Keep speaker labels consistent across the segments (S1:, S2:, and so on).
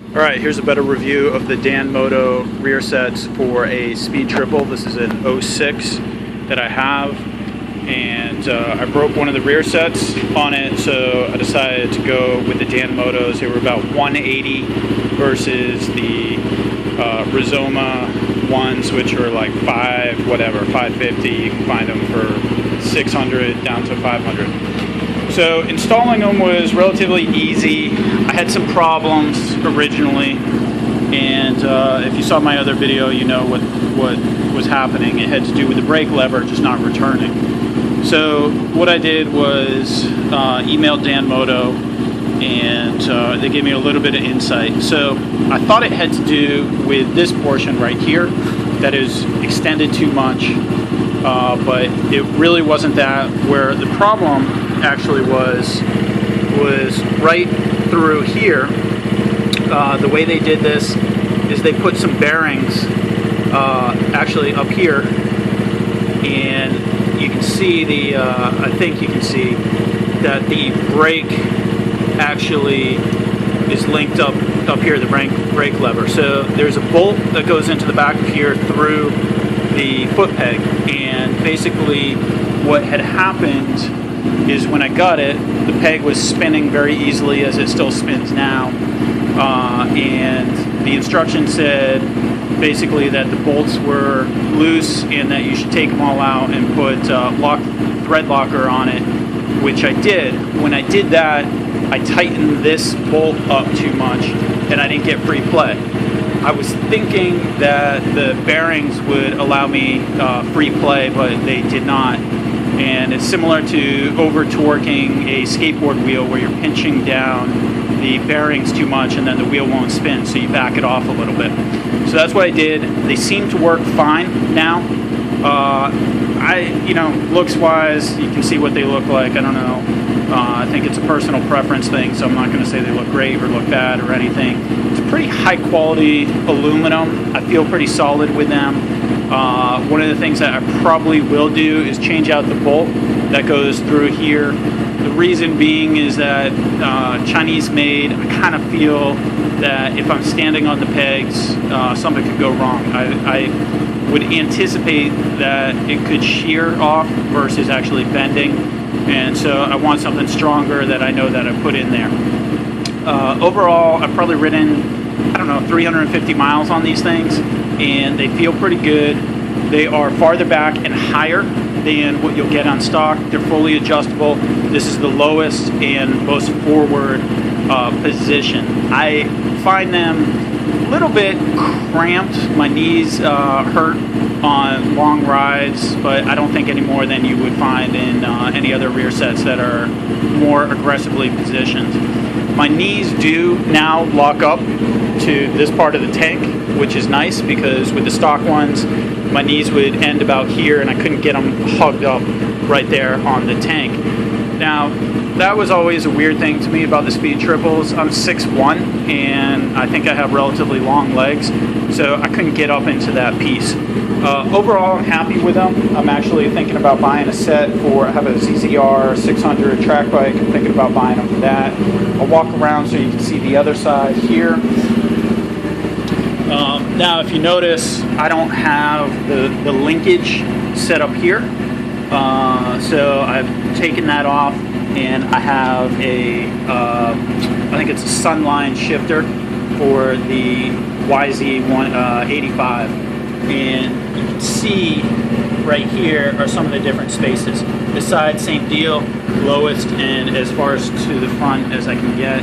S1: Alright, here's a better review of the Danmoto rear sets for a speed triple. This is an 06 that I have, and I broke one of the rear sets on it, so I decided to go with the Danmotos. They were about 180 versus the Rizoma ones, which are like 550. You can find them for 600 down to 500. So installing them was relatively easy. I had some problems originally, and if you saw my other video, you know what was happening. It had to do with the brake lever just not returning. So what I did was emailed Danmoto, and they gave me a little bit of insight. So I thought it had to do with this portion right here that is extended too much, but it really wasn't that. Where the problem actually was right through here. The way they did this is they put some bearings actually up here, and you can see the I think you can see that the brake actually is linked up here, the brake lever. So there's a bolt that goes into the back of here through the foot peg, and basically what had happened is when I got it, the peg was spinning very easily, as it still spins now, and the instruction said basically that the bolts were loose and that you should take them all out and put thread locker on it, which I did. When I did that, I tightened this bolt up too much and I didn't get free play. I was thinking that the bearings would allow me free play, but they did not. And it's similar to over torquing a skateboard wheel, where you're pinching down the bearings too much and then the wheel won't spin, so you back it off a little bit. So that's what I did. They seem to work fine now. Looks wise, you can see what they look like. I don't know. I think it's a personal preference thing, so I'm not going to say they look great or look bad or anything. It's pretty high quality aluminum. I feel pretty solid with them. One of the things that I probably will do is change out the bolt that goes through here. The reason being is that Chinese made, I kind of feel that if I'm standing on the pegs, something could go wrong. I would anticipate that it could shear off versus actually bending, and so I want something stronger that I know that I put in there. Overall, I've probably ridden, I don't know, 350 miles on these things, and they feel pretty good. They are farther back and higher than what you'll get on stock. They're fully adjustable. This is the lowest and most forward position. I find them a little bit cramped. My knees hurt on long rides, but I don't think any more than you would find in any other rear sets that are more aggressively positioned. My knees do now lock up to this part of the tank, which is nice, because with the stock ones, my knees would end about here and I couldn't get them hugged up right there on the tank. Now, that was always a weird thing to me about the speed triples. I'm 6'1", and I think I have relatively long legs, so I couldn't get up into that piece. Overall, I'm happy with them. I'm actually thinking about buying a set for, I have a ZZR 600 track bike. I'm thinking about buying them for that. I'll walk around so you can see the other side here. Now, if you notice, I don't have the linkage set up here. So I've taken that off, and I have I think it's a Sunline shifter for the YZ85. And you can see right here are some of the different spaces. This side, same deal, lowest and as far as to the front as I can get.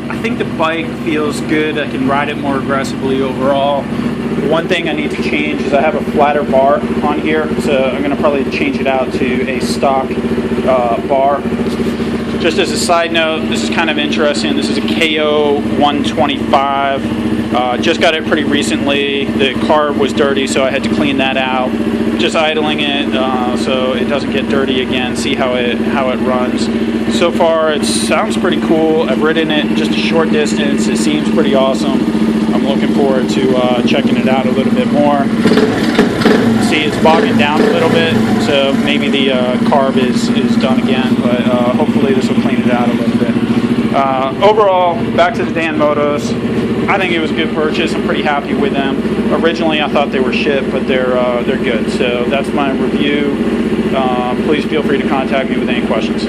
S1: I think the bike feels good. I can ride it more aggressively overall. One thing I need to change is I have a flatter bar on here, so I'm going to probably change it out to a stock bar. Just as a side note, this is kind of interesting. This is a KO 125. Just got it pretty recently. The carb was dirty, so I had to clean that out. Just idling it so it doesn't get dirty again. See how it runs. So far, it sounds pretty cool. I've ridden it just a short distance. It seems pretty awesome. I'm looking forward to checking it out a little bit more. See, it's bogging down a little bit, so maybe the carb is done again, but hopefully this will clean it out a little bit. Overall, back to the Danmotos. I think it was a good purchase. I'm pretty happy with them. Originally, I thought they were shit, but they're good. So that's my review. Please feel free to contact me with any questions.